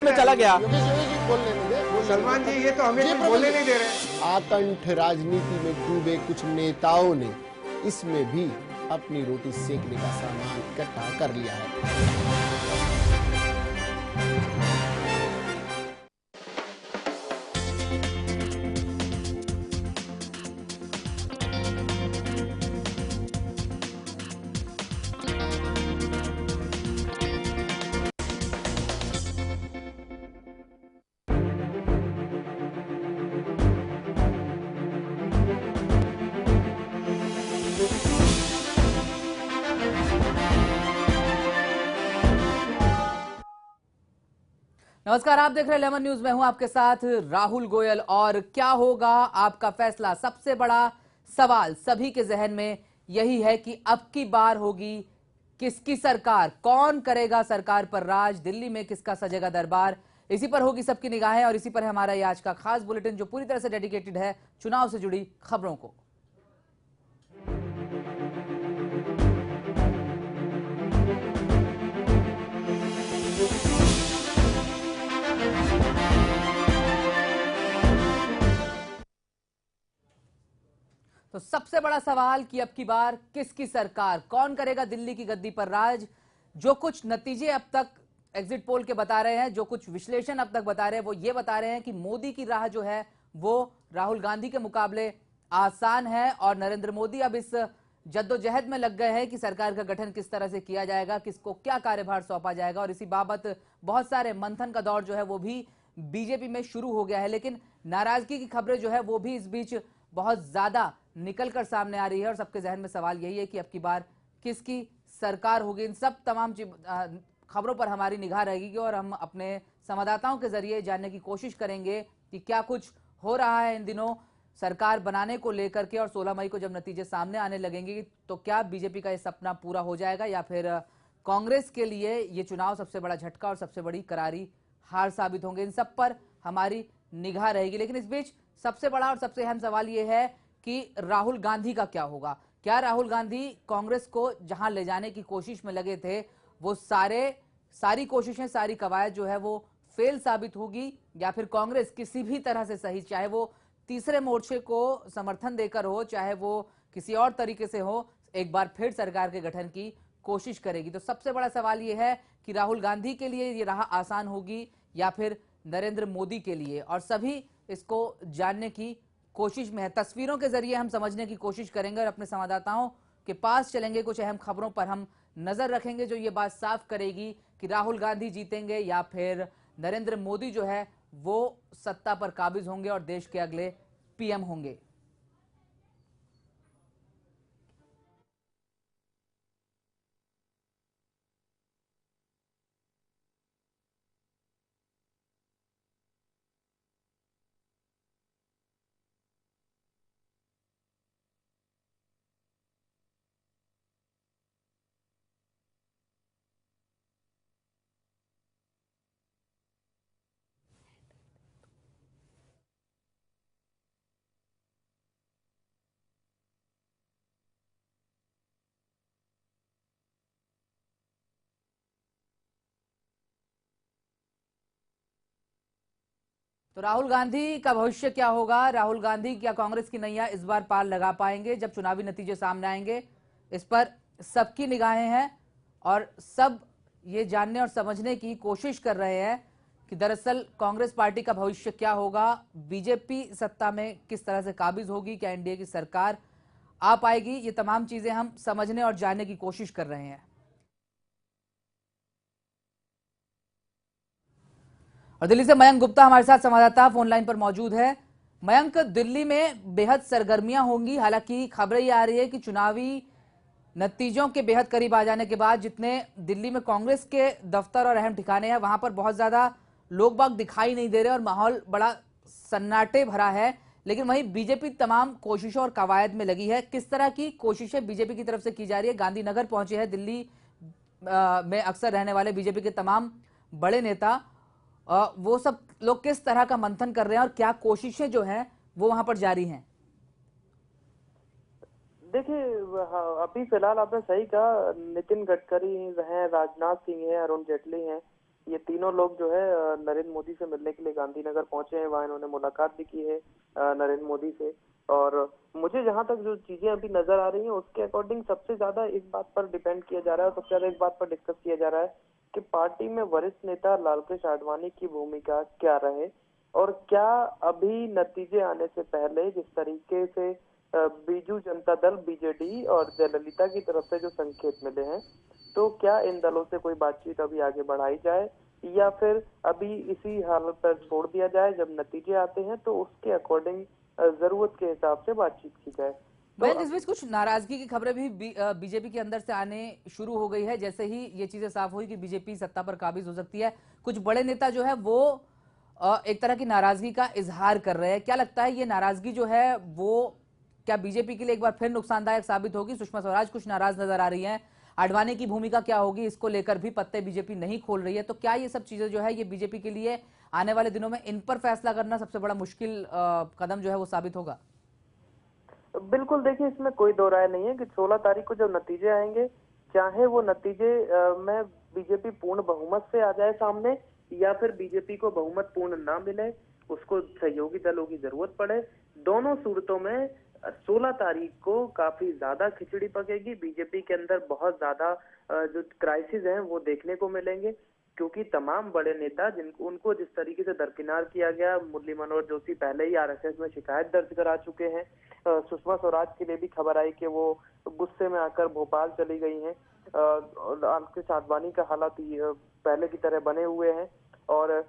में चला गया। सलमान जी, ये तो हमें कुछ बोलने नहीं दे रहे। आकंठ राजनीति में डूबे कुछ नेताओं ने इसमें भी अपनी रोटी सेकने का सामान इकट्ठा कर लिया है। नमस्कार, आप देख रहे हैं लेमन न्यूज। मैं हूं आपके साथ राहुल गोयल। और क्या होगा आपका फैसला, सबसे बड़ा सवाल सभी के जहन में यही है कि अब की बार होगी किसकी सरकार, कौन करेगा सरकार पर राज, दिल्ली में किसका सजेगा दरबार। इसी पर होगी सबकी निगाहें और इसी पर है हमारा ये आज का खास बुलेटिन, जो पूरी तरह से डेडिकेटेड है चुनाव से जुड़ी खबरों को। तो सबसे बड़ा सवाल कि अब की बार किसकी सरकार, कौन करेगा दिल्ली की गद्दी पर राज। जो कुछ नतीजे अब तक एग्जिट पोल के बता रहे हैं, जो कुछ विश्लेषण अब तक बता रहे हैं, वो ये बता रहे हैं कि मोदी की राह जो है वो राहुल गांधी के मुकाबले आसान है। और नरेंद्र मोदी अब इस जद्दोजहद में लग गए हैं कि सरकार का गठन किस तरह से किया जाएगा, किसको क्या कार्यभार सौंपा जाएगा। और इसी बाबत बहुत सारे मंथन का दौर जो है वो भी बीजेपी में शुरू हो गया है। लेकिन नाराजगी की खबरें जो है वो भी इस बीच बहुत ज्यादा निकलकर सामने आ रही है। और सबके जहन में सवाल यही है कि अब की बार किसकी सरकार होगी। इन सब तमाम खबरों पर हमारी निगाह रहेगी और हम अपने संवाददाताओं के जरिए जानने की कोशिश करेंगे कि क्या कुछ हो रहा है इन दिनों सरकार बनाने को लेकर के। और 16 मई को जब नतीजे सामने आने लगेंगे तो क्या बीजेपी का ये सपना पूरा हो जाएगा या फिर कांग्रेस के लिए ये चुनाव सबसे बड़ा झटका और सबसे बड़ी करारी हार साबित होंगे। इन सब पर हमारी निगाह रहेगी। लेकिन इस बीच सबसे बड़ा और सबसे अहम सवाल यह है कि राहुल गांधी का क्या होगा। क्या राहुल गांधी कांग्रेस को जहां ले जाने की कोशिश में लगे थे वो सारी कोशिशें, सारी कवायद जो है वो फेल साबित होगी, या फिर कांग्रेस किसी भी तरह से सही, चाहे वो तीसरे मोर्चे को समर्थन देकर हो, चाहे वो किसी और तरीके से हो, एक बार फिर सरकार के गठन की कोशिश करेगी। तो सबसे बड़ा सवाल यह है कि राहुल गांधी के लिए ये राह आसान होगी या फिर नरेंद्र मोदी के लिए। और सभी इसको जानने की कोशिश में है। तस्वीरों के जरिए हम समझने की कोशिश करेंगे और अपने संवाददाताओं के पास चलेंगे। कुछ अहम खबरों पर हम नजर रखेंगे जो ये बात साफ करेगी कि राहुल गांधी जीतेंगे या फिर नरेंद्र मोदी जो है वो सत्ता पर काबिज होंगे और देश के अगले पीएम होंगे। तो राहुल गांधी का भविष्य क्या होगा, राहुल गांधी क्या कांग्रेस की नैया इस बार पार लगा पाएंगे जब चुनावी नतीजे सामने आएंगे, इस पर सबकी निगाहें हैं। और सब ये जानने और समझने की कोशिश कर रहे हैं कि दरअसल कांग्रेस पार्टी का भविष्य क्या होगा, बीजेपी सत्ता में किस तरह से काबिज होगी, क्या एनडीए की सरकार आ पाएगी। ये तमाम चीजें हम समझने और जानने की कोशिश कर रहे हैं। और दिल्ली से मयंक गुप्ता हमारे साथ संवाददाता फोन लाइन पर मौजूद है। मयंक, दिल्ली में बेहद सरगर्मियां होंगी। हालांकि खबरें ये आ रही है कि चुनावी नतीजों के बेहद करीब आ जाने के बाद जितने दिल्ली में कांग्रेस के दफ्तर और अहम ठिकाने हैं वहां पर बहुत ज्यादा लोग बाग दिखाई नहीं दे रहे और माहौल बड़ा सन्नाटे भरा है। लेकिन वहीं बीजेपी तमाम कोशिशों और कवायद में लगी है। किस तरह की कोशिशें बीजेपी की तरफ से की जा रही है? गांधीनगर पहुंचे हैं दिल्ली में अक्सर रहने वाले बीजेपी के तमाम बड़े नेता, वो सब लोग किस तरह का मंथन कर रहे हैं और क्या कोशिशें जो हैं वो वहां पर जारी हैं? देखिए, हाँ, अभी फिलहाल आपने सही कहा। नितिन गडकरी हैं, राजनाथ सिंह हैं, अरुण जेटली हैं, ये तीनों लोग जो है नरेंद्र मोदी से मिलने के लिए गांधीनगर पहुंचे हैं। वहां इन्होंने मुलाकात भी की है नरेंद्र मोदी से। और मुझे जहां तक जो चीजें अभी नजर आ रही हैं उसके अकॉर्डिंग सबसे ज्यादा इस बात पर डिपेंड किया जा रहा है और सबसे ज्यादा इस बात पर डिस्कस किया जा रहा है कि पार्टी में वरिष्ठ नेता लालकृष्ण आडवाणी की भूमिका क्या रहे और क्या अभी नतीजे आने से पहले जिस तरीके से बीजू जनता दल बीजेडी और जयललिता की तरफ से जो संकेत मिले हैं, तो क्या इन दलों से कोई बातचीत अभी आगे बढ़ाई जाए या फिर अभी इसी हालत पर छोड़ दिया जाए, जब नतीजे आते हैं तो उसके अकॉर्डिंग जरूरत के हिसाब से बातचीत की जाए। तो इस बीच कुछ नाराजगी की खबरें भी बीजेपी के अंदर से आने शुरू हो गई है। जैसे ही ये चीजें साफ हुई कि बीजेपी सत्ता पर काबिज हो सकती है, कुछ बड़े नेता जो है वो एक तरह की नाराजगी का इजहार कर रहे हैं। क्या लगता है ये नाराजगी जो है वो क्या बीजेपी के लिए एक बार फिर नुकसानदायक साबित होगी? सुषमा स्वराज कुछ नाराज नजर आ रही हैं। आडवाणी की भूमिका क्या होगी, इसको लेकर भी पत्ते बीजेपी नहीं खोल रही है। तो क्या ये सब चीजें जो है ये बीजेपी के लिए आने वाले दिनों में इन पर फैसला करना सबसे बड़ा मुश्किल कदम जो है वो साबित होगा? बिल्कुल, देखिए इसमें कोई दो राय नहीं है कि 16 तारीख को जब नतीजे आएंगे, चाहे वो नतीजे में बीजेपी पूर्ण बहुमत से आ जाए सामने या फिर बीजेपी को बहुमत पूर्ण ना मिले, उसको सहयोगी दलों की जरूरत पड़े, दोनों सूरतों में 16 तारीख को काफी ज्यादा खिचड़ी पकेगी। बीजेपी के अंदर बहुत ज्यादा जो क्राइसिस हैं वो देखने को मिलेंगे, क्योंकि तमाम बड़े नेता जिनको उनको जिस तरीके से दरकिनार किया गया, मुरली मनोहर जोशी पहले ही आरएसएस में शिकायत दर्ज करा चुके हैं। सुषमा स्वराज के लिए भी खबर आई कि वो गुस्से में आकर भोपाल चली गई हैं। लालकृष्ण आडवाणी का हालात पहले की तरह बने हुए हैं और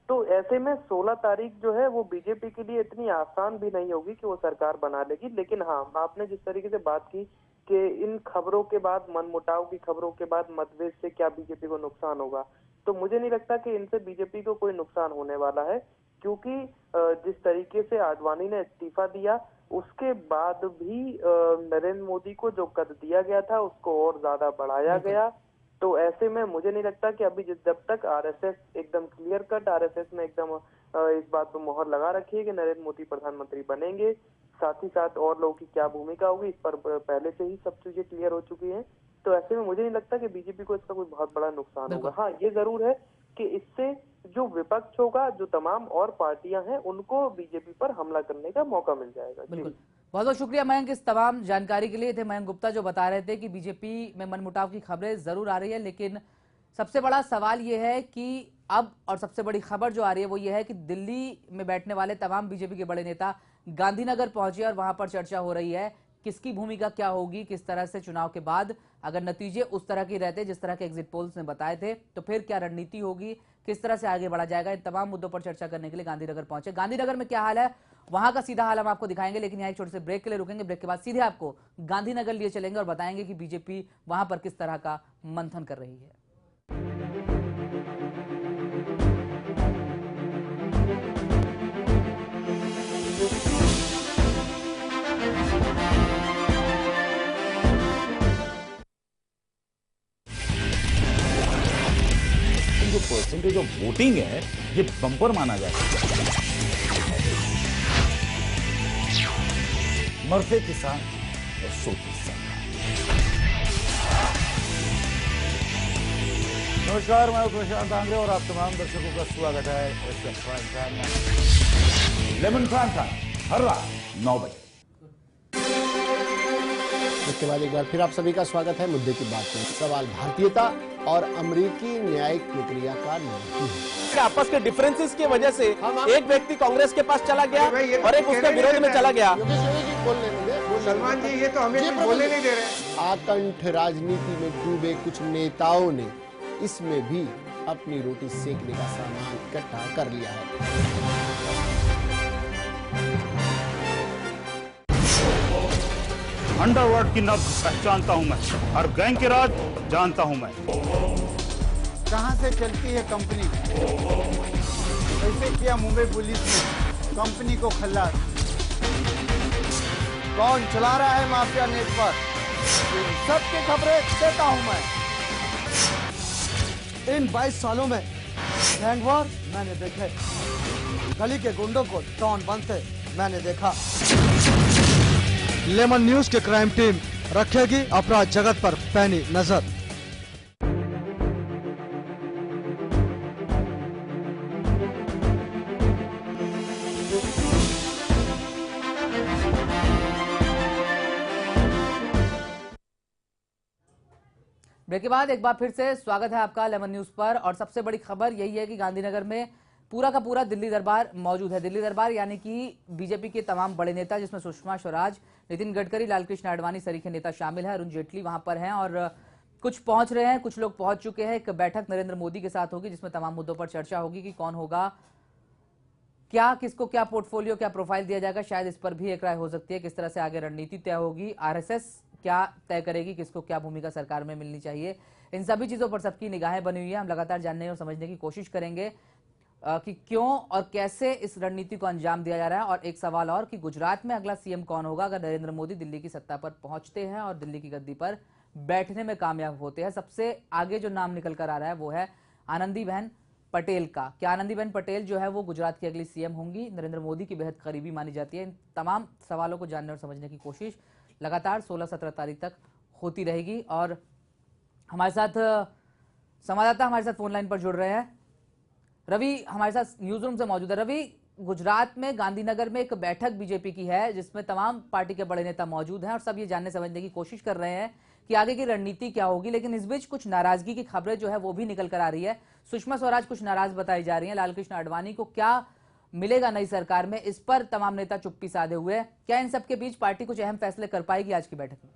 तो ऐसे में 16 तारीख जो है वो बीजेपी के लिए इतनी आसान भी नहीं होगी कि वो सरकार बना लेगी। लेकिन हाँ, आपने जिस तरीके से बात की कि इन खबरों के बाद, मनमुटाव की खबरों के बाद मतभेद से क्या बीजेपी को नुकसान होगा, तो मुझे नहीं लगता कि इनसे बीजेपी को कोई नुकसान होने वाला है, क्योंकि जिस तरीके से आडवाणी ने इस्तीफा दिया उसके बाद भी नरेंद्र मोदी को जो कद दिया गया था उसको और ज्यादा बढ़ाया गया। तो ऐसे में मुझे नहीं लगता कि अभी जब तक आरएसएस एकदम क्लियर कट, आरएसएस ने एकदम इस बात पर मोहर लगा रखी है कि नरेंद्र मोदी प्रधानमंत्री बनेंगे, साथ ही साथ और लोगों की क्या भूमिका होगी इस पर पहले से ही सब चीजें क्लियर हो चुकी हैं। तो ऐसे में मुझे नहीं लगता कि बीजेपी को इसका कोई बहुत बड़ा नुकसान होगा। हाँ, ये जरूर है कि इससे जो विपक्ष होगा, जो तमाम और पार्टियां हैं, उनको बीजेपी पर हमला करने का मौका मिल जाएगा। बिल्कुल, बहुत बहुत शुक्रिया मयंक इस तमाम जानकारी के लिए। थे मयंक गुप्ता जो बता रहे थे कि बीजेपी में मनमुटाव की खबरें जरूर आ रही है, लेकिन सबसे बड़ा सवाल यह है कि अब और सबसे बड़ी खबर जो आ रही है वो ये है कि दिल्ली में बैठने वाले तमाम बीजेपी के बड़े नेता गांधीनगर पहुंचे और वहां पर चर्चा हो रही है किसकी भूमिका क्या होगी, किस तरह से चुनाव के बाद अगर नतीजे उस तरह के रहते जिस तरह के एग्जिट पोल्स ने बताए थे तो फिर क्या रणनीति होगी, किस तरह से आगे बढ़ा जाएगा। इन तमाम मुद्दों पर चर्चा करने के लिए गांधीनगर पहुंचे। गांधीनगर में क्या हाल है वहां का सीधा हाल हम आपको दिखाएंगे, लेकिन यहाँ एक छोटे से ब्रेक के लिए रुकेंगे। ब्रेक के बाद सीधे आपको गांधीनगर लिए चलेंगे और बताएंगे कि बीजेपी वहां पर किस तरह का मंथन कर रही है। जो परसेंटेज ऑफ वोटिंग है ये बम्पर माना जाता है। मरते किसान और सोते सरकार। नमस्कार, मैं प्रशांत आंग्रे और आप तमाम दर्शकों का स्वागत है एस प्राइम टाइम में। लेमन प्राइम टाइम हर रात 9 बजे। इसके बाद एक बार फिर आप सभी का स्वागत है। मुद्दे की बात में सवाल भारतीयता और अमेरिकी न्यायिक प्रक्रिया का नहीं है। आपस के डिफरेंसेस की वजह से एक व्यक्ति कांग्रेस के पास चला गया और एक उसके विरोध में चला गया। सलमान जी, ये तो हमें कुछ बोलने नहीं दे रहे। आकंठ राजनीति में डूबे कुछ नेताओं ने इसमें भी अपनी रोटी सेकने का सामान इकट्ठा कर लिया है। अंडरवर्ल्ड की नब्ज पहचानता हूं मैं और गैंग के राज जानता हूं मैं। कहां से चलती है कंपनी, कैसे किया मुंबई पुलिस ने कंपनी को खल्लास, कौन चला रहा है माफिया नेटवर्क, सबकी खबरें देता हूं मैं। इन 22 सालों में गैंग वॉर मैंने देखे, गली के गुंडों को डॉन बनते मैंने देखा। लेमन न्यूज के क्राइम टीम रखेगी अपराध जगत पर पैनी नजर। ब्रेक के बाद एक बार फिर से स्वागत है आपका लेमन न्यूज पर। और सबसे बड़ी खबर यही है कि गांधीनगर में पूरा का पूरा दिल्ली दरबार मौजूद है। दिल्ली दरबार यानी कि बीजेपी के तमाम बड़े नेता, जिसमें सुषमा स्वराज, नितिन गडकरी, लालकृष्ण आडवाणी सरीखे नेता शामिल है। अरुण जेटली वहां पर हैं और कुछ पहुंच रहे हैं, कुछ लोग पहुंच चुके हैं। एक बैठक नरेंद्र मोदी के साथ होगी जिसमें तमाम मुद्दों पर चर्चा होगी कि कौन होगा, क्या किसको क्या पोर्टफोलियो, क्या प्रोफाइल दिया जाएगा। शायद इस पर भी एक राय हो सकती है, किस तरह से आगे रणनीति तय होगी। आरएसएस क्या तय करेगी, किसको क्या भूमिका सरकार में मिलनी चाहिए। इन सभी चीजों पर सबकी निगाहें बनी हुई है। हम लगातार जानने और समझने की कोशिश करेंगे कि क्यों और कैसे इस रणनीति को अंजाम दिया जा रहा है। और एक सवाल और कि गुजरात में अगला सीएम कौन होगा अगर नरेंद्र मोदी दिल्ली की सत्ता पर पहुंचते हैं और दिल्ली की गद्दी पर बैठने में कामयाब होते हैं। सबसे आगे जो नाम निकल कर आ रहा है वो है आनंदीबेन पटेल का। क्या आनंदीबेन पटेल जो है वो गुजरात की अगली सीएम होंगी? नरेंद्र मोदी की बेहद करीबी मानी जाती है। इन तमाम सवालों को जानने और समझने की कोशिश लगातार 16-17 तारीख तक होती रहेगी। और हमारे साथ संवाददाता हमारे साथ फोन लाइन पर जुड़ रहे हैं। रवि हमारे साथ न्यूज रूम से मौजूद है। रवि, गुजरात में गांधीनगर में एक बैठक बीजेपी की है जिसमें तमाम पार्टी के बड़े नेता मौजूद हैं और सब ये जानने समझने की कोशिश कर रहे हैं कि आगे की रणनीति क्या होगी। लेकिन इस बीच कुछ नाराजगी की खबरें जो है वो भी निकल कर आ रही है। सुषमा स्वराज कुछ नाराज बताई जा रही है। लालकृष्ण आडवाणी को क्या मिलेगा नई सरकार में, इस पर तमाम नेता चुप्पी साधे हुए हैं। क्या इन सबके बीच पार्टी कुछ अहम फैसले कर पाएगी आज की बैठक में?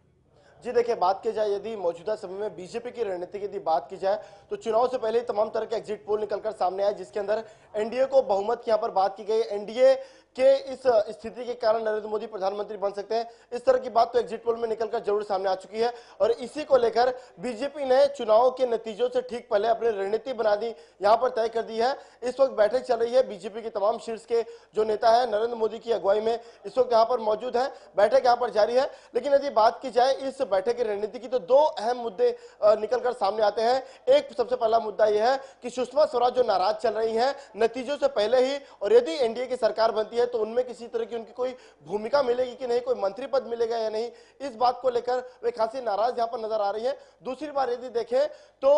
जी देखिए, बात की जाए यदि मौजूदा समय में बीजेपी की रणनीति की यदि बात की जाए तो चुनाव से पहले ही तमाम तरह के एग्जिट पोल निकलकर सामने आए जिसके अंदर एनडीए को बहुमत की यहाँ पर बात की गई। एनडीए के इस स्थिति के कारण नरेंद्र मोदी प्रधानमंत्री बन सकते हैं, इस तरह की बात तो एग्जिट पोल में निकलकर जरूर सामने आ चुकी है। और इसी को लेकर बीजेपी ने चुनाव के नतीजों से ठीक पहले अपनी रणनीति बना दी, यहाँ पर तय कर दी है। इस वक्त बैठक चल रही है, बीजेपी के तमाम शीर्ष के जो नेता है नरेंद्र मोदी की अगुवाई में इस वक्त यहाँ पर मौजूद है। बैठक यहाँ पर जारी है। लेकिन यदि बात की जाए इस बैठक की रणनीति की तो दो अहम मुद्दे निकलकर सामने आते हैं। एक सबसे पहला मुद्दा यह है कि सुषमा स्वराज जो नाराज चल रही है नतीजों से पहले ही, और यदि एनडीए की सरकार बनती है तो उनमें किसी तरह की उनकी कोई भूमिका मिलेगी कि नहीं, कोई मंत्री पद मिलेगा या नहीं, इस बात को लेकर वे खासी नाराज यहां पर नजर आ रही है। दूसरी बार यदि देखें तो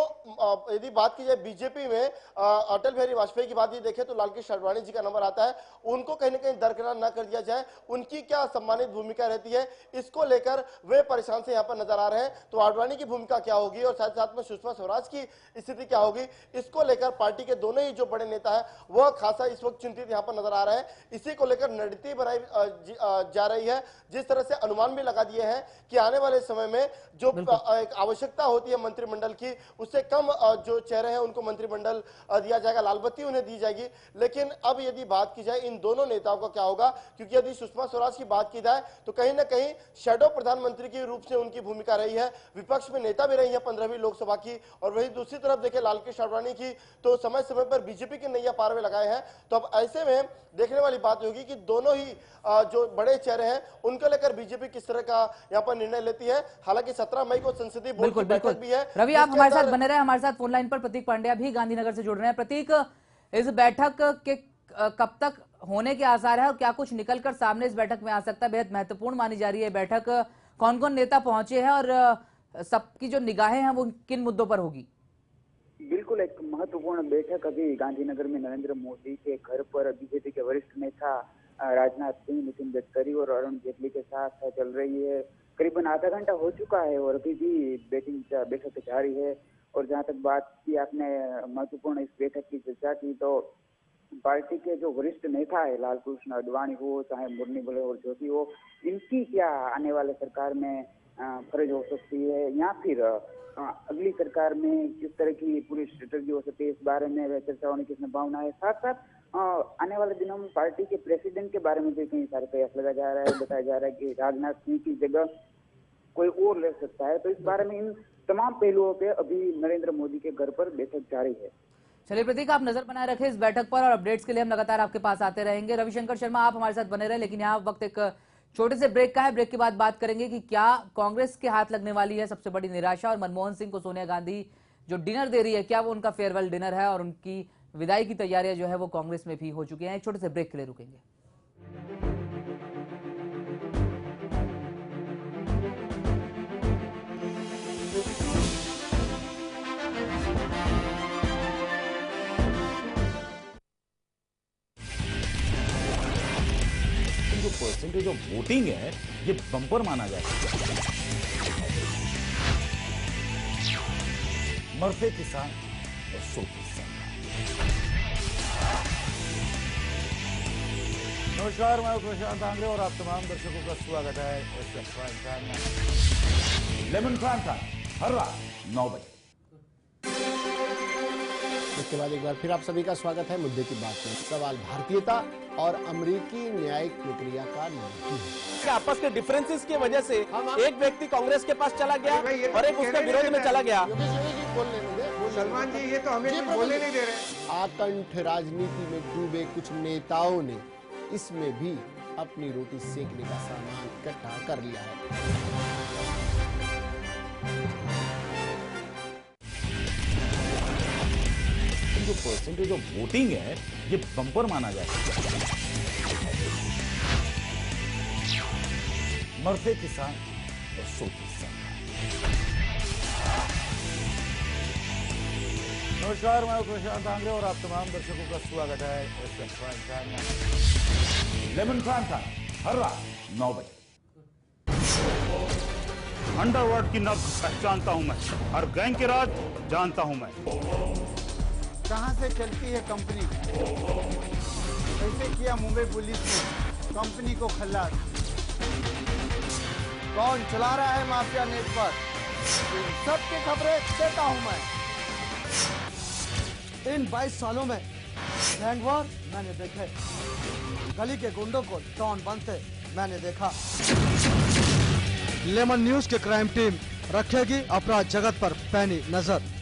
यदि बात की जाए बीजेपी में अटल बिहारी वाजपेयी की बात यदि देखें तो लालकृष्ण आडवाणी जी का नंबर आता है। उनको कहीं ना कहीं दरकिनार न कर दिया जाए, उनकी क्या सम्मानित भूमिका रहती है, इसको लेकर वे परेशान से यहां पर नजर आ रहे हैं। तो आडवाणी की भूमिका क्या होगी और साथ साथ में सुषमा स्वराज की स्थिति क्या होगी, इसको लेकर पार्टी के दोनों ही जो बड़े नेता है वह खासा इस वक्त चिंतित यहां पर नजर आ रहे हैं। इसी को लेकर रणनीति बनाई जा रही है। जिस तरह से अनुमान भी लगा दिए हैं कि आने वाले समय में जो एक आवश्यकता होती है मंत्रिमंडल की, उससे कम जो चेहरे हैं उनको मंत्रिमंडल दिया जाएगा, लाल बत्ती उन्हें दी जाएगी। लेकिन अब यदि बात की जाए इन दोनों नेताओं का क्या होगा, क्योंकि यदि सुषमा स्वराज की बात की जाए तो कहीं ना कहीं शैडो प्रधानमंत्री के रूप से उनकी भूमिका रही है, विपक्ष में नेता भी रही है 15वीं लोकसभा की। और वही दूसरी तरफ देखें लालकृष्ण आडवाणी की तो समय समय पर बीजेपी के नैया पार में लगाए हैं। तो अब ऐसे में देखने वाली बात होगी कि दोनों ही जो बड़े चेहरे हैं उनको लेकर बीजेपी किस तरह का यहाँ पर निर्णय लेती है। हालांकि 17 मई को संसदीय बोर्ड की बैठक भी है। रवि, आप हमारे साथ बने रहे। हमारे साथ फोन लाइन पर प्रतीक पांड्या भी गांधीनगर से जुड़ रहे हैं। प्रतीक, इस बैठक के कब तक होने के आसार है और क्या कुछ निकलकर सामने इस बैठक में आ सकता है? बेहद महत्वपूर्ण मानी जा रही है बैठक। कौन कौन नेता पहुंचे हैं और सबकी जो निगाहें हैं वो किन मुद्दों पर होगी? बिल्कुल, एक महत्वपूर्ण बैठक अभी गांधीनगर में नरेंद्र मोदी के घर पर बीजेपी के वरिष्ठ नेता राजनाथ सिंह, नितिन गडकरी और अरुण जेटली के साथ चल रही है। करीबन आधा घंटा हो चुका है और अभी भी बैठक जारी है। और जहां तक बात की आपने महत्वपूर्ण इस बैठक की चर्चा की तो पार्टी के जो वरिष्ठ नेता है लालकृष्ण आडवाणी हो, चाहे मुरली मनोहर जोशी हो, इनकी क्या आने वाले सरकार में फर्ज हो सकती है या फिर अगली सरकार में किस तरह की पूरी स्ट्रेटजी हो सकती है, इस बारे में चर्चा होने की संभावना है। साथ साथ आने वाले दिनों में पार्टी के प्रेसिडेंट के बारे में भी कई सारे प्रयास लगाया जा रहा है। बताया जा रहा है कि राजनाथ सिंह की जगह कोई और ले सकता है। तो इस बारे में इन तमाम पहलुओं पे अभी नरेंद्र मोदी के घर पर बैठक जारी है। चलिए प्रतीक, आप नजर बनाए रखें इस बैठक पर और अपडेट्स के लिए हम लगातार आपके पास आते रहेंगे। रविशंकर शर्मा, आप हमारे साथ बने रहे। लेकिन यहाँ वक्त एक छोटे से ब्रेक का है। ब्रेक के बाद बात करेंगे कि क्या कांग्रेस के हाथ लगने वाली है सबसे बड़ी निराशा और मनमोहन सिंह को सोनिया गांधी जो डिनर दे रही है, क्या वो उनका फेयरवेल डिनर है और उनकी विदाई की तैयारियां जो है वो कांग्रेस में भी हो चुकी हैं। एक छोटे से ब्रेक के लिए रुकेंगे। जो परसेंटेज ऑफ वोटिंग है ये बम्पर माना जाएगा। मरते किसान और सोती सरकार। नमस्कार, मैं प्रशांत आंग्रे और आप तमाम दर्शकों का स्वागत है SF प्राइम टाइम में। लेमन प्राइम टाइम हर रात 9 बजे। इसके बाद एक बार फिर आप सभी का स्वागत है। मुद्दे की बात में सवाल भारतीयता और अमेरिकी न्यायिक प्रक्रिया का नहीं है। आपस के डिफरेंसेस की वजह से एक व्यक्ति कांग्रेस के पास चला गया और एक उसके विरोध में चला गया। सलमान जी, ये तो हमें कुछ बोलने नहीं दे रहे। आकंठ राजनीति में डूबे कुछ नेताओं ने इसमें भी अपनी रोटी सेकने का सामान इकट्ठा कर लिया है। जो परसेंटेज ऑफ वोटिंग है ये बम्पर माना जाए। मरते किसान और सोती सरकार। नमस्कार, मैं प्रशांत आंग्रे और आप तमाम दर्शकों का स्वागत है SF प्राइम टाइम में। लेमन प्राइम टाइम हर रात 9 बजे। अंडरवर्ल्ड की नब्ज पहचानता हूं मैं, हर गैंग के राज जानता हूं मैं। कहां से चलती है कंपनी, कैसे किया मुंबई पुलिस ने कंपनी को खल्लास, कौन चला रहा है माफिया नेटवर्क, इन सबकी खबरें देता हूं मैं। इन 22 सालों में गैंगवार मैंने देखे, गली के गुंडों को डॉन बनते मैंने देखा। लेमन न्यूज के क्राइम टीम रखेगी अपराध जगत पर पैनी नजर।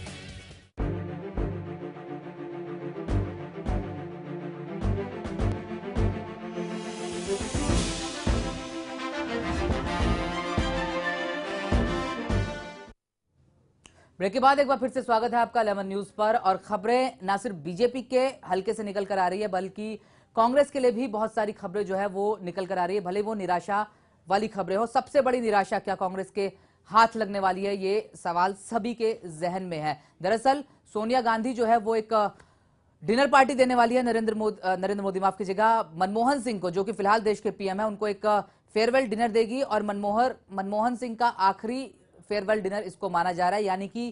ब्रेक के बाद एक बार फिर से स्वागत है आपका लेमन न्यूज पर। और खबरें ना सिर्फ बीजेपी के हलके से निकल कर आ रही है बल्कि कांग्रेस के लिए भी बहुत सारी खबरें जो है वो निकल कर आ रही है, भले वो निराशा वाली खबरें हो। सबसे बड़ी निराशा क्या कांग्रेस के हाथ लगने वाली है, ये सवाल सभी के जहन में है। दरअसल सोनिया गांधी जो है वो एक डिनर पार्टी देने वाली है नरेंद्र मोदी माफ कीजिएगा, मनमोहन सिंह को, जो कि फिलहाल देश के पीएम है, उनको एक फेयरवेल डिनर देगी। और मनमोहन सिंह का आखिरी फेयरवेल डिनर इसको माना जा रहा है। यानी कि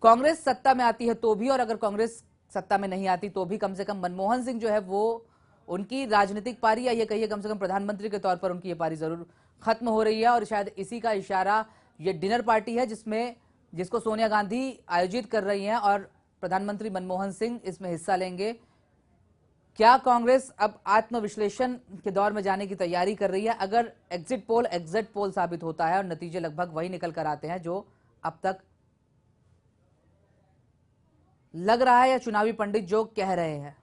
कांग्रेस सत्ता में आती है तो भी, और अगर कांग्रेस सत्ता में नहीं आती तो भी, कम से कम मनमोहन सिंह जो है वो उनकी राजनीतिक पारी, या ये कहिए कम से कम प्रधानमंत्री के तौर पर उनकी ये पारी जरूर खत्म हो रही है। और शायद इसी का इशारा ये डिनर पार्टी है जिसको सोनिया गांधी आयोजित कर रही हैं और प्रधानमंत्री मनमोहन सिंह इसमें हिस्सा लेंगे। क्या कांग्रेस अब आत्मविश्लेषण के दौर में जाने की तैयारी कर रही है? अगर एग्जिट पोल साबित होता है और नतीजे लगभग वही निकल कर आते हैं जो अब तक लग रहा है या चुनावी पंडित जो कह रहे हैं।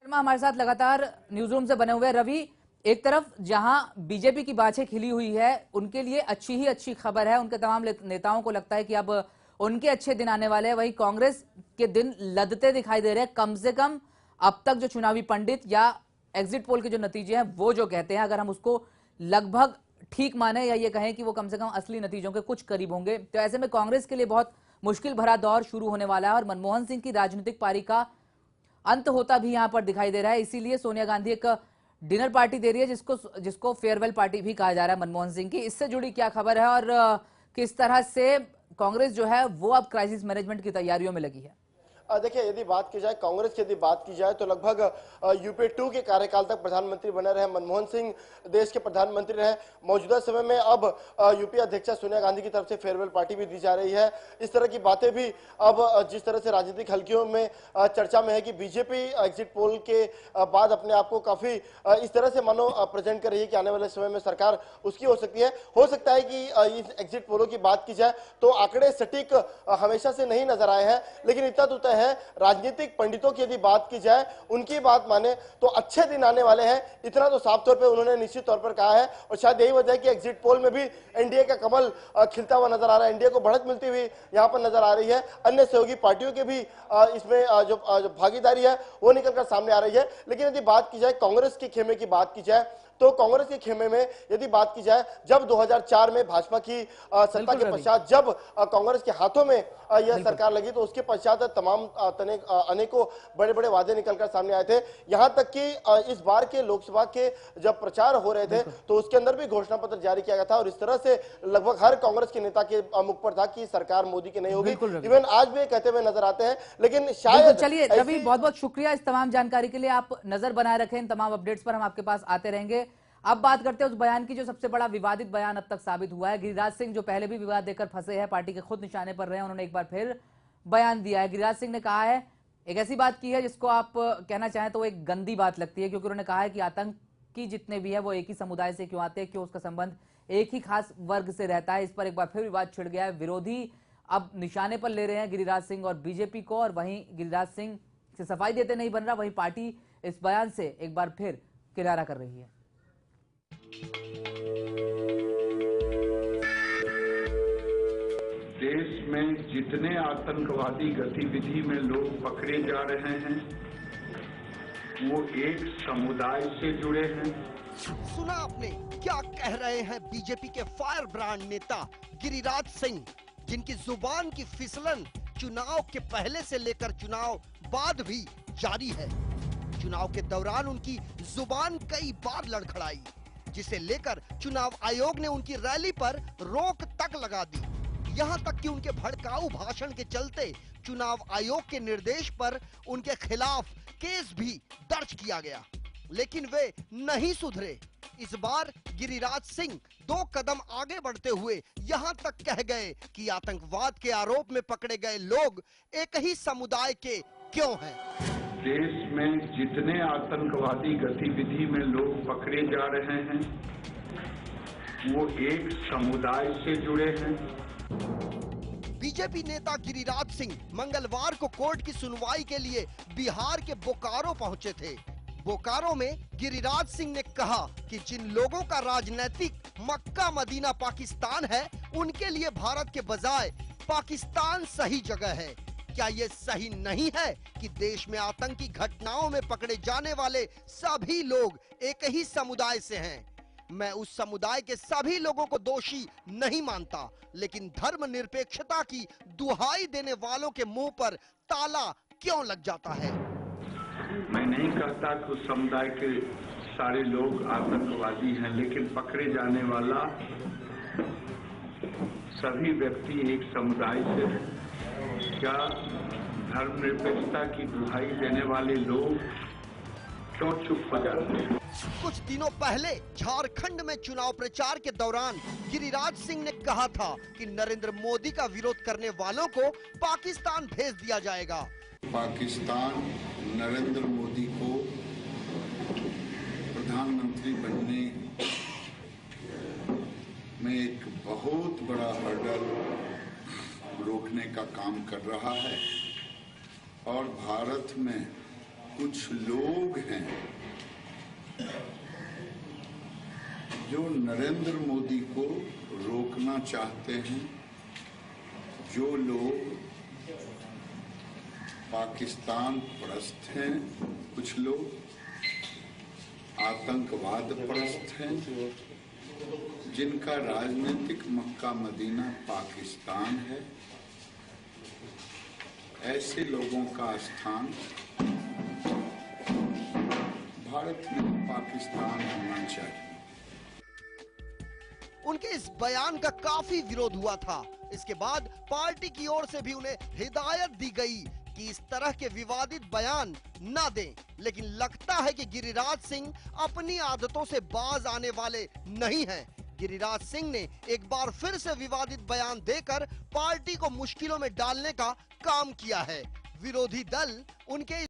हमारे साथ लगातार न्यूज रूम से बने हुए रवि, एक तरफ जहां बीजेपी की बाछें खिली हुई है, उनके लिए अच्छी ही अच्छी खबर है, उनके तमाम नेताओं को लगता है कि अब उनके अच्छे दिन आने वाले हैं। वहीं कांग्रेस के दिन लदते दिखाई दे रहे हैं। कम से कम अब तक जो चुनावी पंडित या एग्जिट पोल के जो नतीजे हैं वो जो कहते हैं, अगर हम उसको लगभग ठीक माने या ये कहें कि वो कम से कम असली नतीजों के कुछ करीब होंगे, तो ऐसे में कांग्रेस के लिए बहुत मुश्किल भरा दौर शुरू होने वाला है और मनमोहन सिंह की राजनीतिक पारी का अंत होता भी यहां पर दिखाई दे रहा है। इसीलिए सोनिया गांधी एक डिनर पार्टी दे रही है जिसको फेयरवेल पार्टी भी कहा जा रहा है मनमोहन सिंह की। इससे जुड़ी क्या खबर है और किस तरह से कांग्रेस जो है वो अब क्राइसिस मैनेजमेंट की तैयारियों में लगी है? देखिए, यदि बात की जाए कांग्रेस की, यदि बात की जाए तो लगभग यूपीए 2 के कार्यकाल तक प्रधानमंत्री बने रहे मनमोहन सिंह, देश के प्रधानमंत्री रहे। मौजूदा समय में अब यूपीए अध्यक्षा सोनिया गांधी की तरफ से फेयरवेल पार्टी भी दी जा रही है। इस तरह की बातें भी अब जिस तरह से राजनीतिक हलकियों में चर्चा में है कि बीजेपी एग्जिट पोल के बाद अपने आप को काफी इस तरह से मानो प्रेजेंट कर रही है कि आने वाले समय में सरकार उसकी हो सकती है। हो सकता है कि इस एग्जिट पोलों की बात की जाए तो आंकड़े सटीक हमेशा से नहीं नजर आए हैं, लेकिन इतना तो तय है राजनीतिक पंडितों की यदि बात की जाए, उनकी बात माने तो अच्छे दिन आने वाले हैं। इतना तो साफ तौर पे उन्होंने निश्चित तौर पर कहा है और शायद यही वजह है कि एग्जिट पोल में भी एनडीए का कमल खिलता हुआ नजर आ रहा है, एनडीए को बढ़त मिलती हुई यहां पर नजर आ रही है। अन्य सहयोगी पार्टियों के भी इसमें जो भागीदारी है वो निकलकर सामने आ रही है। लेकिन यदि बात की जाए कांग्रेस के खेमे की बात की जाए तो कांग्रेस के खेमे में यदि बात की जाए, जब 2004 में भाजपा की सत्ता के पश्चात जब कांग्रेस के हाथों में यह सरकार लगी, तो उसके पश्चात तमाम अनेकों बड़े बड़े वादे निकलकर सामने आए थे। यहां तक कि इस बार के लोकसभा के जब प्रचार हो रहे थे तो उसके अंदर भी घोषणा पत्र जारी किया गया था और इस तरह से लगभग हर कांग्रेस के नेता के मुख पर था कि सरकार मोदी की नहीं होगी। इवन आज भी कहते हुए नजर आते हैं, लेकिन शायद चलिए रवि, बहुत बहुत शुक्रिया इस तमाम जानकारी के लिए। आप नजर बनाए रखें इन तमाम अपडेट्स पर, हम आपके पास आते रहेंगे। अब बात करते हैं उस बयान की जो सबसे बड़ा विवादित बयान अब तक साबित हुआ है। गिरिराज सिंह जो पहले भी विवाद देकर फंसे हैं, पार्टी के खुद निशाने पर रहे हैं, उन्होंने एक बार फिर बयान दिया है। गिरिराज सिंह ने कहा है, एक ऐसी बात की है जिसको आप कहना चाहें तो एक गंदी बात लगती है, क्योंकि उन्होंने कहा है कि आतंकी जितने भी है वो एक ही समुदाय से क्यों आते हैं, क्यों उसका संबंध एक ही खास वर्ग से रहता है। इस पर एक बार फिर विवाद छिड़ गया है। विरोधी अब निशाने पर ले रहे हैं गिरिराज सिंह और बीजेपी को, और वहीं गिरिराज सिंह से सफाई देते नहीं बन रहा, वहीं पार्टी इस बयान से एक बार फिर किनारा कर रही है। देश में जितने आतंकवादी गतिविधि में लोग पकड़े जा रहे हैं वो एक समुदाय से जुड़े हैं। सुना आपने क्या कह रहे हैं बीजेपी के फायर ब्रांड नेता गिरिराज सिंह, जिनकी जुबान की फिसलन चुनाव के पहले से लेकर चुनाव बाद भी जारी है। चुनाव के दौरान उनकी जुबान कई बार लड़खड़ाई, जिसे लेकर चुनाव आयोग ने उनकी रैली पर रोक तक लगा दी। यहां तक कि उनके भड़काऊ भाषण के चलते चुनाव आयोग के निर्देश पर उनके खिलाफ केस भी दर्ज किया गया, लेकिन वे नहीं सुधरे। इस बार गिरिराज सिंह 2 कदम आगे बढ़ते हुए यहां तक कह गए कि आतंकवाद के आरोप में पकड़े गए लोग एक ही समुदाय के क्यों हैं। देश में जितने आतंकवादी गतिविधि में लोग पकड़े जा रहे हैं वो एक समुदाय से जुड़े हैं। बीजेपी नेता गिरिराज सिंह मंगलवार को कोर्ट की सुनवाई के लिए बिहार के बोकारो पहुंचे थे। बोकारो में गिरिराज सिंह ने कहा कि जिन लोगों का राजनीतिक मक्का मदीना पाकिस्तान है, उनके लिए भारत के बजाय पाकिस्तान सही जगह है। क्या ये सही नहीं है कि देश में आतंकी घटनाओं में पकड़े जाने वाले सभी लोग एक ही समुदाय से हैं? मैं उस समुदाय के सभी लोगों को दोषी नहीं मानता, लेकिन धर्मनिरपेक्षता की दुहाई देने वालों के मुंह पर ताला क्यों लग जाता है? मैं नहीं कहता कि उस समुदाय के सारे लोग आतंकवादी हैं, लेकिन पकड़े जाने वाला सभी व्यक्ति एक समुदाय से हैं। क्या धर्मनिरपेक्षता की दुहाई देने वाले लोग क्यों चुप हो जाते हैं? कुछ दिनों पहले झारखंड में चुनाव प्रचार के दौरान गिरिराज सिंह ने कहा था कि नरेंद्र मोदी का विरोध करने वालों को पाकिस्तान भेज दिया जाएगा। पाकिस्तान नरेंद्र मोदी को प्रधानमंत्री बनने में एक बहुत बड़ा हर्डल रोकने का काम कर रहा है, और भारत में कुछ लोग हैं जो नरेंद्र मोदी को रोकना चाहते हैं, जो लोग पाकिस्तान परस्त हैं, कुछ लोग आतंकवाद परस्त हैं, जिनका राजनीतिक मक्का मदीना पाकिस्तान है। ऐसे लोगों का स्थान भारत में पाकिस्तान होना चाहिए। उनके इस बयान का काफी विरोध हुआ था। इसके बाद पार्टी की ओर से भी उन्हें हिदायत दी गई कि इस तरह के विवादित बयान ना दें, लेकिन लगता है कि गिरिराज सिंह अपनी आदतों से बाज आने वाले नहीं हैं। गिरिराज सिंह ने एक बार फिर से विवादित बयान देकर पार्टी को मुश्किलों में डालने का काम किया है। विरोधी दल उनके